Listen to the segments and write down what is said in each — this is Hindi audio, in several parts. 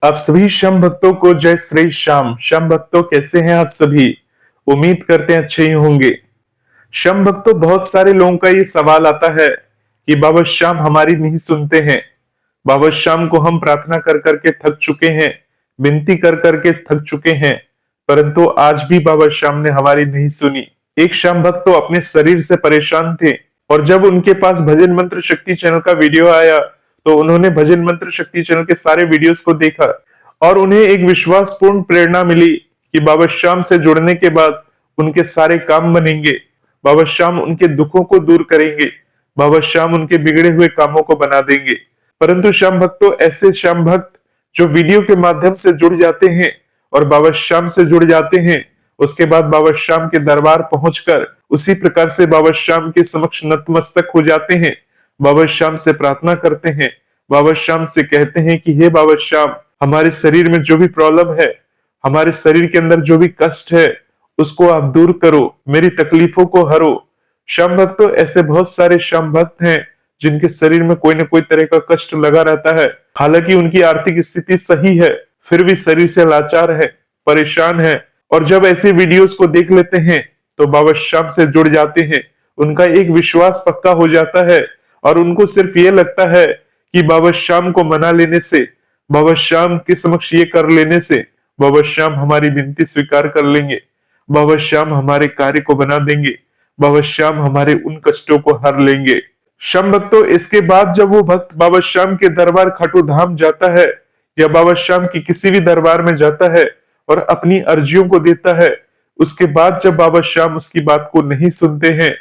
आप सभी श्याम भक्तों को जय श्री श्याम। श्याम भक्तों कैसे हैं आप सभी? उम्मीद करते हैं अच्छे ही होंगे। श्याम भक्तों, बहुत सारे लोगों का ये सवाल आता है कि बाबा श्याम हमारी नहीं सुनते हैं। बाबा श्याम को हम प्रार्थना कर करके थक चुके हैं, विनती कर करके थक चुके हैं, परंतु आज भी बाबा श्याम ने हमारी नहीं सुनी। एक श्याम भक्त तो अपने शरीर से परेशान थे और जब उनके पास भजन मंत्र शक्ति चैनल का वीडियो आया तो उन्होंने भजन मंत्र शक्ति चैनल के सारे वीडियोस को देखा और उन्हें एक विश्वासपूर्ण प्रेरणा मिली कि बाबा श्याम से जुड़ने के बाद उनके सारे काम बनेंगे, बाबा श्याम उनके दुखों को दूर करेंगे, बाबा श्याम उनके बिगड़े हुए कामों को बना देंगे। परंतु श्याम भक्तों, ऐसे श्याम भक्त जो वीडियो के माध्यम से जुड़ जाते हैं और बाबा श्याम से जुड़ जाते हैं, उसके बाद बाबा श्याम के दरबार पहुंचकर उसी प्रकार से बाबा श्याम के समक्ष नतमस्तक हो जाते हैं, बाबा श्याम से प्रार्थना करते हैं, बाबा श्याम से कहते हैं कि हे बाबा श्याम, हमारे शरीर में जो भी प्रॉब्लम है, हमारे शरीर के अंदर जो भी कष्ट है, उसको आप दूर करो, मेरी तकलीफों को हरो। श्याम भक्तों, ऐसे बहुत सारे श्याम भक्त हैं जिनके शरीर में कोई ना कोई तरह का कष्ट लगा रहता है। हालांकि उनकी आर्थिक स्थिति सही है, फिर भी शरीर से लाचार है, परेशान है, और जब ऐसे वीडियोस को देख लेते हैं तो बाबा श्याम से जुड़ जाते हैं। उनका एक विश्वास पक्का हो जाता है और उनको सिर्फ ये लगता है कि बाबा श्याम को मना लेने से, बाबा श्याम के समक्ष ये कर लेने से बाबा श्याम हमारी विनती स्वीकार कर लेंगे, बाबा श्याम हमारे कार्य को बना देंगे, बाबा श्याम हमारे उन कष्टों को हर लेंगे। श्याम भक्तों, इसके बाद जब वो भक्त बाबा श्याम के दरबार खाटू धाम जाता है या बाबा श्याम की किसी भी दरबार में जाता है और अपनी अर्जियों को देता है, उसके बाद जब बाबा श्याम उसकी बात को नहीं सुनते हैं,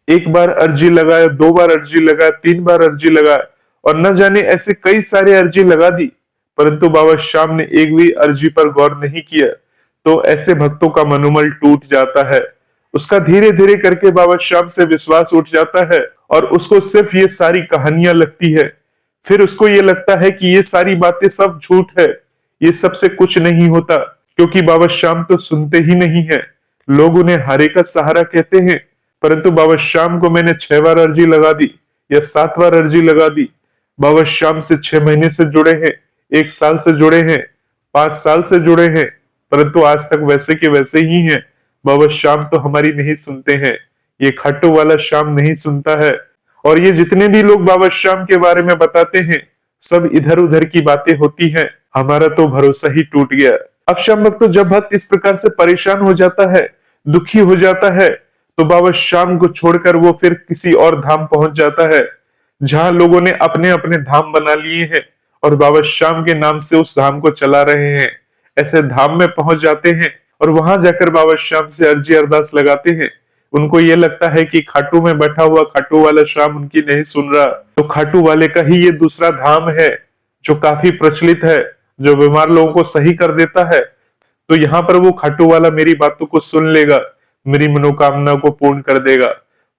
एक बार अर्जी लगाया, दो बार अर्जी लगाया, तीन बार अर्जी लगाया और न जाने ऐसे कई सारे अर्जी लगा दी, परंतु बाबा श्याम ने एक भी अर्जी पर गौर नहीं किया, तो ऐसे भक्तों का मनोबल टूट जाता है। उसका धीरे धीरे करके बाबा श्याम से विश्वास उठ जाता है और उसको सिर्फ ये सारी कहानियां लगती है। फिर उसको ये लगता है कि ये सारी बातें सब झूठ है, ये सबसे कुछ नहीं होता, क्योंकि बाबा श्याम तो सुनते ही नहीं है। लोग उन्हें हारे का सहारा कहते हैं, परंतु बाबा श्याम को मैंने 6 बार अर्जी लगा दी या 7 बार अर्जी लगा दी, बाबा श्याम से 6 महीने से जुड़े हैं, 1 साल से जुड़े हैं, 5 साल से जुड़े हैं, परंतु आज तक वैसे के वैसे ही हैं। बाबा श्याम तो हमारी नहीं सुनते हैं, ये खाटू वाला श्याम नहीं सुनता है। और ये जितने भी लोग बाबा श्याम के बारे में बताते हैं, सब इधर उधर की बातें होती हैं, हमारा तो भरोसा ही टूट गया। अब श्याम भक्त, जब भक्त इस प्रकार से परेशान हो जाता है, दुखी हो जाता है, तो बाबा श्याम को छोड़कर वो फिर किसी और धाम पहुंच जाता है, जहां लोगों ने अपने अपने धाम बना लिए हैं और बाबा श्याम के नाम से उस धाम को चला रहे हैं। ऐसे धाम में पहुंच जाते हैं और वहां जाकर बाबा श्याम से अर्जी अरदास लगाते हैं। उनको ये लगता है कि खाटू में बैठा हुआ खाटू वाला श्याम उनकी नहीं सुन रहा, तो खाटू वाले का ही ये दूसरा धाम है जो काफी प्रचलित है, जो बीमार लोगों को सही कर देता है, तो यहाँ पर वो खाटू वाला मेरी बातों को सुन लेगा, मेरी मनोकामना को पूर्ण कर देगा।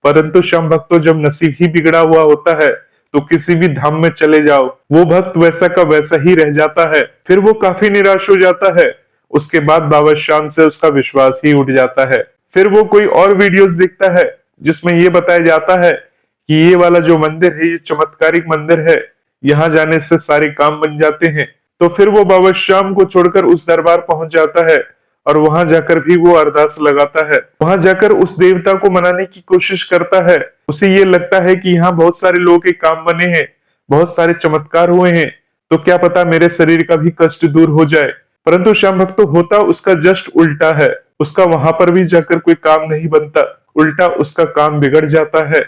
परंतु श्याम भक्तों, जब नसीब ही बिगड़ा हुआ होता है तो किसी भी धाम में चले जाओ, वो भक्त वैसा का वैसा ही रह जाता है। फिर वो काफी निराश हो जाता है। उसके बाद बाबा श्याम से उसका विश्वास ही उठ जाता है। फिर वो कोई और वीडियोस देखता है जिसमें ये बताया जाता है कि ये वाला जो मंदिर है, ये चमत्कारिक मंदिर है, यहाँ जाने से सारे काम बन जाते हैं। तो फिर वो बाबा श्याम को छोड़कर उस दरबार पहुंच जाता है और वहां जाकर भी वो अरदास लगाता है, वहां जाकर उस देवता को मनाने की कोशिश करता है। उसे ये लगता है कि यहाँ बहुत सारे लोगों के काम बने हैं, बहुत सारे चमत्कार हुए हैं, तो क्या पता मेरे शरीर का भी कष्ट दूर हो जाए। परंतु श्याम भक्तों, होता उसका जस्ट उल्टा है। उसका वहां पर भी जाकर कोई काम नहीं बनता, उल्टा उसका काम बिगड़ जाता है,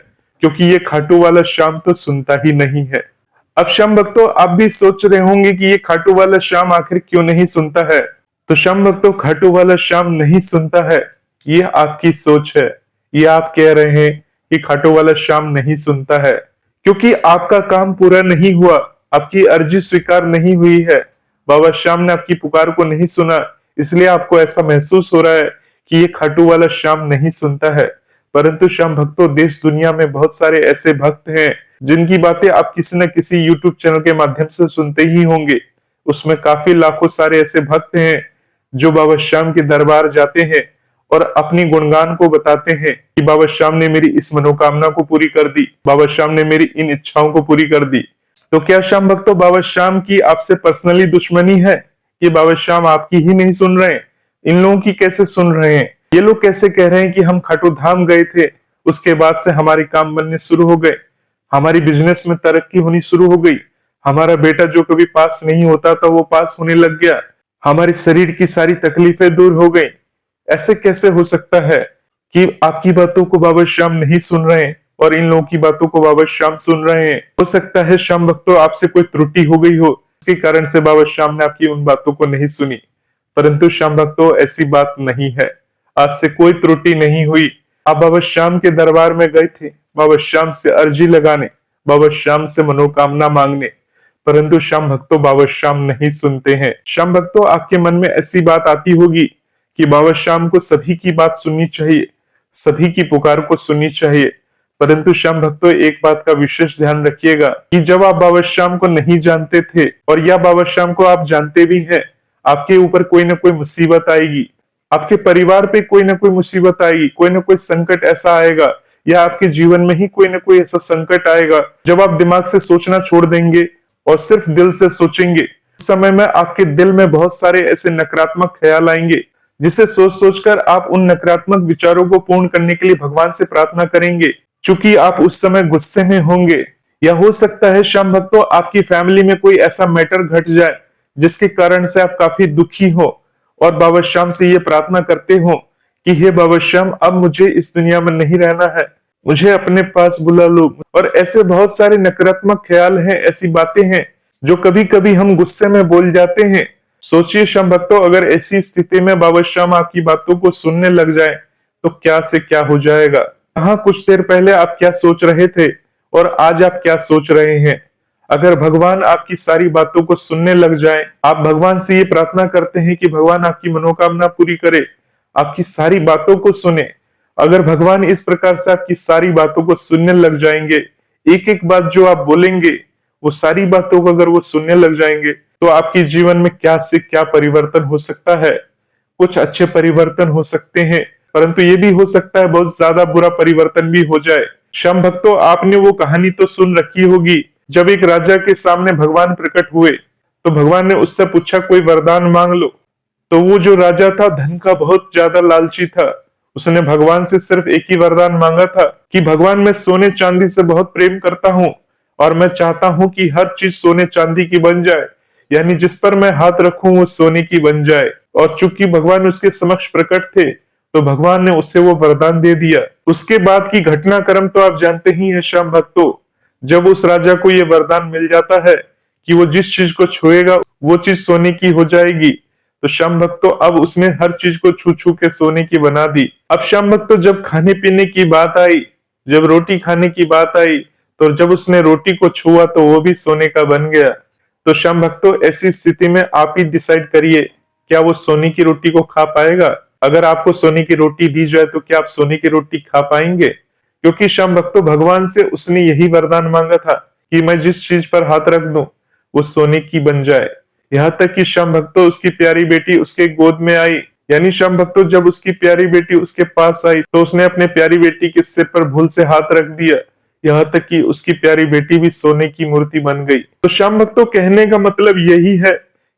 क्योंकि ये खाटू वाला श्याम तो सुनता ही नहीं है। अब श्याम भक्तों, आप भी सोच रहे होंगे कि ये खाटू वाला श्याम आखिर क्यों नहीं सुनता है। तो श्याम भक्तों, खाटू वाला श्याम नहीं सुनता है, ये आपकी सोच है। ये आप कह रहे हैं कि खाटू वाला श्याम नहीं सुनता है क्योंकि आपका काम पूरा नहीं हुआ, आपकी अर्जी स्वीकार नहीं हुई है, बाबा श्याम ने आपकी पुकार को नहीं सुना, इसलिए आपको ऐसा महसूस हो रहा है कि ये खाटू वाला श्याम नहीं सुनता है। परंतु श्याम भक्तों, देश दुनिया में बहुत सारे ऐसे भक्त हैं जिनकी बातें आप किसी न किसी यूट्यूब चैनल के माध्यम से सुनते ही होंगे। उसमें काफी लाखों सारे ऐसे भक्त हैं जो बाबा श्याम के दरबार जाते हैं और अपनी गुणगान को बताते हैं कि बाबा श्याम ने मेरी इस मनोकामना को पूरी कर दी, बाबा श्याम ने मेरी इन इच्छाओं को पूरी कर दी। तो क्या श्याम भक्तों बाबा श्याम की आपसे पर्सनली दुश्मनी है कि बाबा श्याम आपकी ही नहीं सुन रहे हैं? इन लोगों की कैसे सुन रहे हैं? ये लोग कैसे कह रहे हैं कि हम खाटू धाम गए थे, उसके बाद से हमारे काम बनने शुरू हो गए, हमारी बिजनेस में तरक्की होनी शुरू हो गई, हमारा बेटा जो कभी पास नहीं होता था वो पास होने लग गया, हमारी शरीर की सारी तकलीफें दूर हो गई। ऐसे कैसे हो सकता है कि आपकी बातों को बाबा श्याम नहीं सुन रहे हैं और इन लोगों की बातों को बाबा श्याम सुन रहे हैं? हो सकता है श्याम भक्तों आपसे कोई त्रुटि हो गई हो, इसके कारण से बाबा श्याम ने आपकी उन बातों को नहीं सुनी। परंतु श्याम भक्तों ऐसी बात नहीं है, आपसे कोई त्रुटि नहीं हुई। आप बाबा श्याम के दरबार में गए थे बाबा श्याम से अर्जी लगाने, बाबा श्याम से मनोकामना मांगने, परंतु श्याम भक्तों बाबा श्याम नहीं सुनते हैं। श्याम भक्तों आपके मन में ऐसी बात आती होगी कि बाबा श्याम को सभी की बात सुननी चाहिए, सभी की पुकार को सुननी चाहिए, परंतु श्याम भक्तों एक बात का विशेष ध्यान रखिएगा कि जब आप बाबा श्याम को नहीं जानते थे और या बाबा श्याम को आप जानते भी हैं, आपके ऊपर कोई ना कोई मुसीबत आएगी, आपके परिवार पे कोई ना कोई मुसीबत आएगी, कोई ना कोई संकट ऐसा आएगा, या आपके जीवन में ही कोई ना कोई ऐसा संकट आएगा जब आप दिमाग से सोचना छोड़ देंगे और सिर्फ दिल से सोचेंगे। उस समय में आपके दिल में बहुत सारे ऐसे नकारात्मक ख्याल आएंगे जिसे सोच सोचकर आप उन नकारात्मक विचारों को पूर्ण करने के लिए भगवान से प्रार्थना करेंगे, चूंकि आप उस समय गुस्से में होंगे। या हो सकता है श्याम भक्तों आपकी फैमिली में कोई ऐसा मैटर घट जाए जिसके कारण से आप काफी दुखी हो और बाबा श्याम से ये प्रार्थना करते हो कि हे बाबा श्याम अब मुझे इस दुनिया में नहीं रहना है, मुझे अपने पास बुला लो। और ऐसे बहुत सारे नकारात्मक ख्याल हैं, ऐसी बातें हैं जो कभी कभी हम गुस्से में बोल जाते हैं। सोचिए श्याम भक्तों अगर ऐसी स्थिति में बाबा श्याम आपकी बातों को सुनने लग जाए तो क्या से क्या हो जाएगा। हाँ, कुछ देर पहले आप क्या सोच रहे थे और आज आप क्या सोच रहे हैं। अगर भगवान आपकी सारी बातों को सुनने लग जाए, आप भगवान से ये प्रार्थना करते हैं कि भगवान आपकी मनोकामना पूरी करे, आपकी सारी बातों को सुने। अगर भगवान इस प्रकार से आपकी सारी बातों को सुनने लग जाएंगे, एक एक बात जो आप बोलेंगे वो सारी बातों को अगर वो सुनने लग जाएंगे, तो आपके जीवन में क्या से क्या परिवर्तन हो सकता है। कुछ अच्छे परिवर्तन हो सकते हैं, परंतु ये भी हो सकता है बहुत ज्यादा बुरा परिवर्तन भी हो जाए। श्याम भक्तों आपने वो कहानी तो सुन रखी होगी, जब एक राजा के सामने भगवान प्रकट हुए तो भगवान ने उससे पूछा कोई वरदान मांग लो। तो वो जो राजा था धन का बहुत ज्यादा लालची था, उसने भगवान से सिर्फ एक ही वरदान मांगा था कि भगवान मैं सोने चांदी से बहुत प्रेम करता हूँ और मैं चाहता हूँ कि हर चीज सोने चांदी की बन जाए, यानी जिस पर मैं हाथ रखूं वो सोने की बन जाए। और चूंकि भगवान उसके समक्ष प्रकट थे तो भगवान ने उसे वो वरदान दे दिया। उसके बाद की घटनाक्रम तो आप जानते ही हैं श्याम भक्तों। जब उस राजा को ये वरदान मिल जाता है कि वो जिस चीज को छुएगा वो चीज सोने की हो जाएगी, तो श्याम भक्तों अब उसने हर चीज को छू छू के सोने की बना दी। अब श्याम भक्तों जब खाने पीने की बात आई, जब रोटी खाने की बात आई, तो जब उसने रोटी को छुआ तो वो भी सोने का बन गया। तो श्याम भक्तों ऐसी स्थिति में आप ही डिसाइड करिए, क्या वो सोने की रोटी को खा पाएगा। अगर आपको सोने की रोटी दी जाए तो क्या आप सोने की रोटी खा पाएंगे? क्योंकि श्याम भक्तों भगवान से उसने यही वरदान मांगा था कि मैं जिस चीज पर हाथ रख दूं वो सोने की बन जाए। यहाँ तक कि श्याम भक्तों उसकी प्यारी बेटी उसके गोद में आई, यानी श्याम भक्तों जब उसकी प्यारी बेटी उसके पास आई तो उसने अपने प्यारी बेटी के सिर पर भूल से हाथ रख दिया, यहाँ तक कि उसकी प्यारी बेटी भी सोने की मूर्ति बन गई। तो श्याम भक्तों कहने का मतलब यही है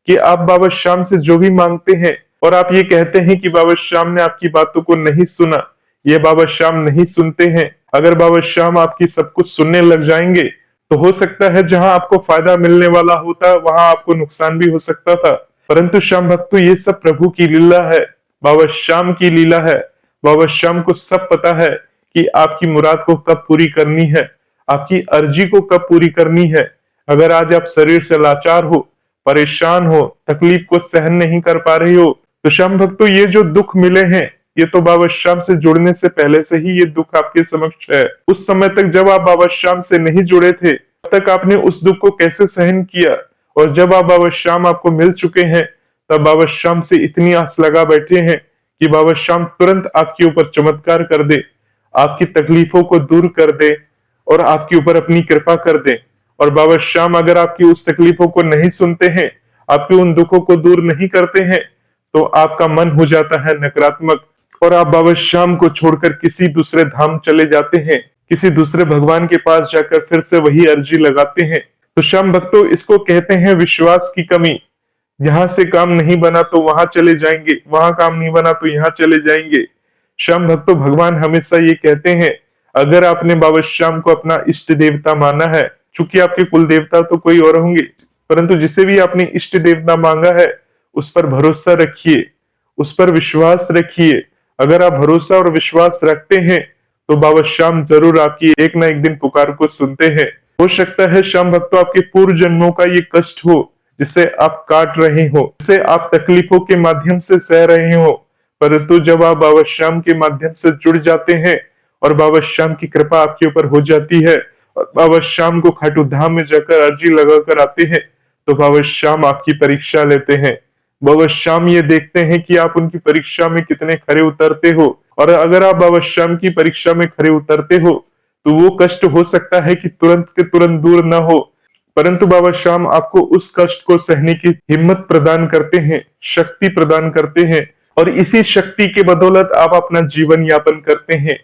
कि आप बाबा श्याम से जो भी मांगते हैं और आप ये कहते हैं कि बाबा श्याम ने आपकी बातों को नहीं सुना, ये बाबा श्याम नहीं सुनते हैं। अगर बाबा श्याम आपकी सब कुछ सुनने लग जाएंगे तो हो सकता है जहां आपको फायदा मिलने वाला होता वहां आपको नुकसान भी हो सकता था। परंतु श्याम भक्तों ये सब प्रभु की लीला है, बाबा श्याम की लीला है। बाबा श्याम को सब पता है कि आपकी मुराद को कब पूरी करनी है, आपकी अर्जी को कब पूरी करनी है। अगर आज आप शरीर से लाचार हो, परेशान हो, तकलीफ को सहन नहीं कर पा रहे हो, तो श्याम भक्तों ये जो दुख मिले हैं ये तो बाबा श्याम से जुड़ने से पहले से ही ये दुख आपके समक्ष है। उस समय तक जब आप बाबा श्याम से नहीं जुड़े थे तब तक आपने उस दुख को कैसे सहन किया, और जब आप बाबा श्याम आपको मिल चुके हैं तब बाबा श्याम से इतनी आस लगा बैठे हैं कि बाबा श्याम तुरंत आपके ऊपर चमत्कार कर दे, आपकी तकलीफों को दूर कर दे और आपके ऊपर अपनी कृपा कर दे। और बाबा श्याम अगर आपकी उस तकलीफों को नहीं सुनते हैं, आपके उन दुखों को दूर नहीं करते हैं, तो आपका मन हो जाता है नकारात्मक और आप बाबा श्याम को छोड़कर किसी दूसरे धाम चले जाते हैं, किसी दूसरे भगवान के पास जाकर फिर से वही अर्जी लगाते हैं। तो श्याम भक्तों, इसको कहते हैं विश्वास की कमी। यहाँ से काम नहीं बना तो वहां चले जाएंगे, वहां काम नहीं बना तो यहाँ चले जाएंगे। श्याम भक्तों, भगवान हमेशा ये कहते हैं, अगर आपने बाबा श्याम को अपना इष्ट देवता माना है, चूंकि आपके कुल देवता तो कोई और होंगे, परंतु जिसे भी आपने इष्ट देवता मांगा है उस पर भरोसा रखिए, उस पर विश्वास रखिए। अगर आप भरोसा और विश्वास रखते हैं तो बाबा श्याम जरूर आपकी एक ना एक दिन पुकार को सुनते हैं। हो सकता है श्याम भक्तों आपके पूर्व जन्मों का ये कष्ट हो जिसे आप काट रहे हो, जिसे आप तकलीफों के माध्यम से सह रहे हो, परंतु जब आप बाबा श्याम के माध्यम से जुड़ जाते हैं और बाबा श्याम की कृपा आपके ऊपर हो जाती है और बाबा श्याम को खाटू धाम में जाकर अर्जी लगाकर आते हैं, तो बाबा श्याम आपकी परीक्षा लेते हैं। बाबा श्याम ये देखते हैं कि आप उनकी परीक्षा में कितने खरे उतरते हो, और अगर आप बाबा श्याम की परीक्षा में खरे उतरते हो तो वो कष्ट हो सकता है कि तुरंत के तुरंत दूर ना हो, परंतु बाबा श्याम आपको उस कष्ट को सहने की हिम्मत प्रदान करते हैं, शक्ति प्रदान करते हैं, और इसी शक्ति के बदौलत आप अपना जीवन यापन करते हैं।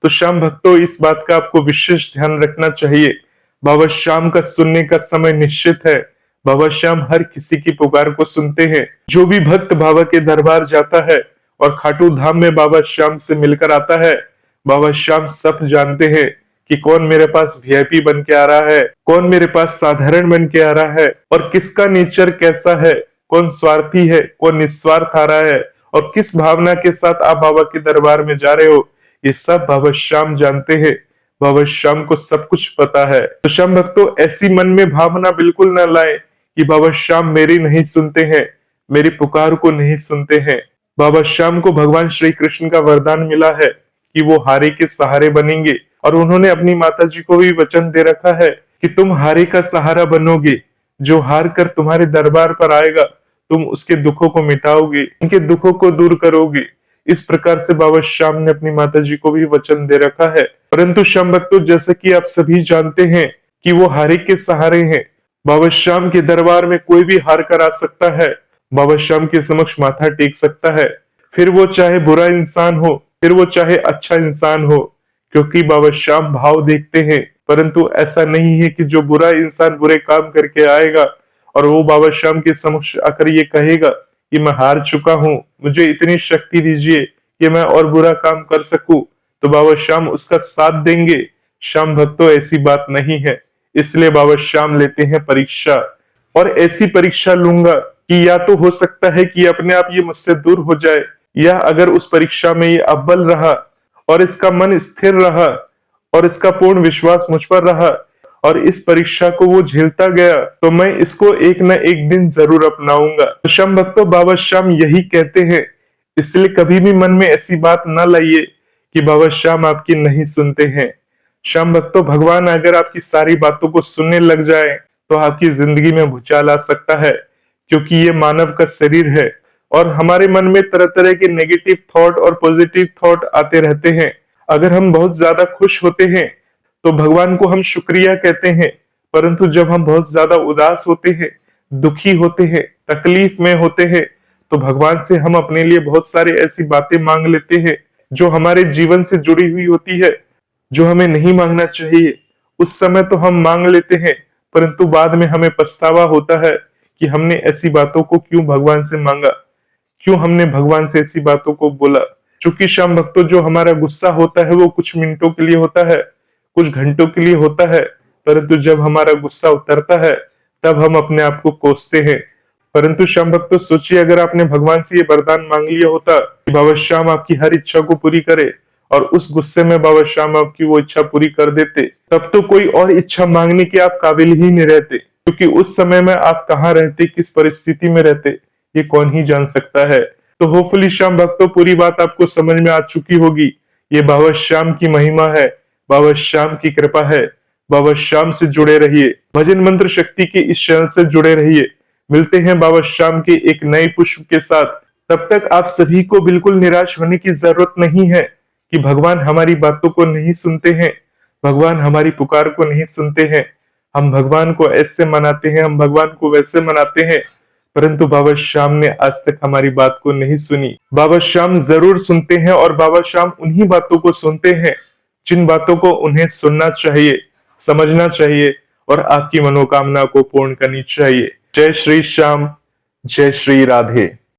तो श्याम भक्तों, इस बात का आपको विशेष ध्यान रखना चाहिए। बाबा श्याम का सुनने का समय निश्चित है। बाबा श्याम हर किसी की पुकार को सुनते हैं। जो भी भक्त बाबा के दरबार जाता है और खाटू धाम में बाबा श्याम से मिलकर आता है, बाबा श्याम सब जानते हैं कि कौन मेरे पास वीआईपी बन के आ रहा है, कौन मेरे पास साधारण बन के आ रहा है, और किसका नेचर कैसा है, कौन स्वार्थी है, कौन निस्वार्थ आ रहा है, और किस भावना के साथ आप बाबा के दरबार में जा रहे हो, ये सब बाबा श्याम जानते हैं। बाबा श्याम को सब कुछ पता है। तो श्याम भक्तों, ऐसी मन में भावना बिल्कुल न लाए कि बाबा श्याम मेरी नहीं सुनते हैं, मेरी पुकार को नहीं सुनते हैं। बाबा श्याम को भगवान श्री कृष्ण का वरदान मिला है कि वो हारे के सहारे बनेंगे, और उन्होंने अपनी माता जी को भी वचन दे रखा है कि तुम हारे का सहारा बनोगे। जो हार कर तुम्हारे दरबार पर आएगा तुम उसके दुखों को मिटाओगे, उनके दुखों को दूर करोगे। इस प्रकार से बाबा श्याम ने अपनी माता जी को भी वचन दे रखा है। परंतु श्याम भक्तों, जैसे कि आप सभी जानते हैं कि वो हारे के सहारे हैं। बाबा श्याम के दरबार में कोई भी हार कर आ सकता है, बाबा श्याम के समक्ष माथा टेक सकता है, फिर वो चाहे बुरा इंसान हो, फिर वो चाहे अच्छा इंसान हो, क्योंकि बाबा श्याम भाव देखते हैं। परंतु ऐसा नहीं है कि जो बुरा इंसान बुरे काम करके आएगा और वो बाबा श्याम के समक्ष आकर ये कहेगा कि मैं हार चुका हूं, मुझे इतनी शक्ति दीजिए कि मैं और बुरा काम कर सकूं, तो बाबा श्याम उसका साथ देंगे। श्याम भक्तों, ऐसी बात नहीं है। इसलिए बाबा श्याम लेते हैं परीक्षा, और ऐसी परीक्षा लूंगा कि या तो हो सकता है कि अपने आप ये मुझसे दूर हो जाए, या अगर उस परीक्षा में ये अव्वल रहा और इसका मन स्थिर रहा और इसका पूर्ण विश्वास मुझ पर रहा और इस परीक्षा को वो झेलता गया, तो मैं इसको एक न एक दिन जरूर अपनाऊंगा। तो श्याम भक्तों, बाबा श्याम यही कहते हैं। इसलिए कभी भी मन में ऐसी बात ना लाइए कि बाबा श्याम आपकी नहीं सुनते हैं। श्याम भक्तों, भगवान अगर आपकी सारी बातों को सुनने लग जाए तो आपकी जिंदगी में भूचाल आ सकता है, क्योंकि ये मानव का शरीर है और हमारे मन में तरह तरह के नेगेटिव थॉट और पॉजिटिव थॉट आते रहते हैं। अगर हम बहुत ज्यादा खुश होते हैं तो भगवान को हम शुक्रिया कहते हैं, परंतु जब हम बहुत ज्यादा उदास होते हैं, दुखी होते हैं, तकलीफ में होते हैं, तो भगवान से हम अपने लिए बहुत सारे ऐसी बातें मांग लेते हैं जो हमारे जीवन से जुड़ी हुई होती है, जो हमें नहीं मांगना चाहिए। उस समय तो हम मांग लेते हैं, परंतु बाद में हमें पछतावा होता है कि हमने ऐसी बातों को क्यों भगवान से मांगा, क्यों हमने भगवान से ऐसी बातों को बोला। चूंकि श्याम भक्तों, जो हमारा गुस्सा होता है वो कुछ मिनटों के लिए होता है, कुछ घंटों के लिए होता है, परंतु जब हमारा गुस्सा उतरता है तब हम अपने आप को कोसते हैं। परंतु श्याम भक्तों, सोचिए अगर आपने भगवान से ये वरदान मांग लिया होता कि बाबा श्याम आपकी हर इच्छा को पूरी करे, और उस गुस्से में बाबा श्याम आपकी वो इच्छा पूरी कर देते, तब तो कोई और इच्छा मांगने के आप काबिल ही नहीं रहते, क्योंकि उस समय में आप कहाँ रहते, किस परिस्थिति में रहते, ये कौन ही जान सकता है। तो होपफुली श्याम भक्तों, पूरी बात आपको समझ में आ चुकी होगी। ये बाबा श्याम की महिमा है, बाबा श्याम की कृपा है। बाबा श्याम से जुड़े रहिए, भजन मंत्र शक्ति के इस चैनल से जुड़े रहिए। मिलते हैं बाबा श्याम के एक नए पुष्प के साथ। तब तक आप सभी को बिल्कुल निराश होने की जरूरत नहीं है कि भगवान हमारी बातों को नहीं सुनते हैं, भगवान हमारी पुकार को नहीं सुनते हैं। हम भगवान को ऐसे मनाते हैं, हम भगवान को वैसे मनाते हैं, परंतु बाबा श्याम ने आज तक हमारी बात को नहीं सुनी। बाबा श्याम जरूर सुनते हैं, और बाबा श्याम उन्हीं बातों को सुनते हैं जिन बातों को उन्हें सुनना चाहिए, समझना चाहिए, और आपकी मनोकामना को पूर्ण करनी चाहिए। जय श्री श्याम, जय श्री राधे।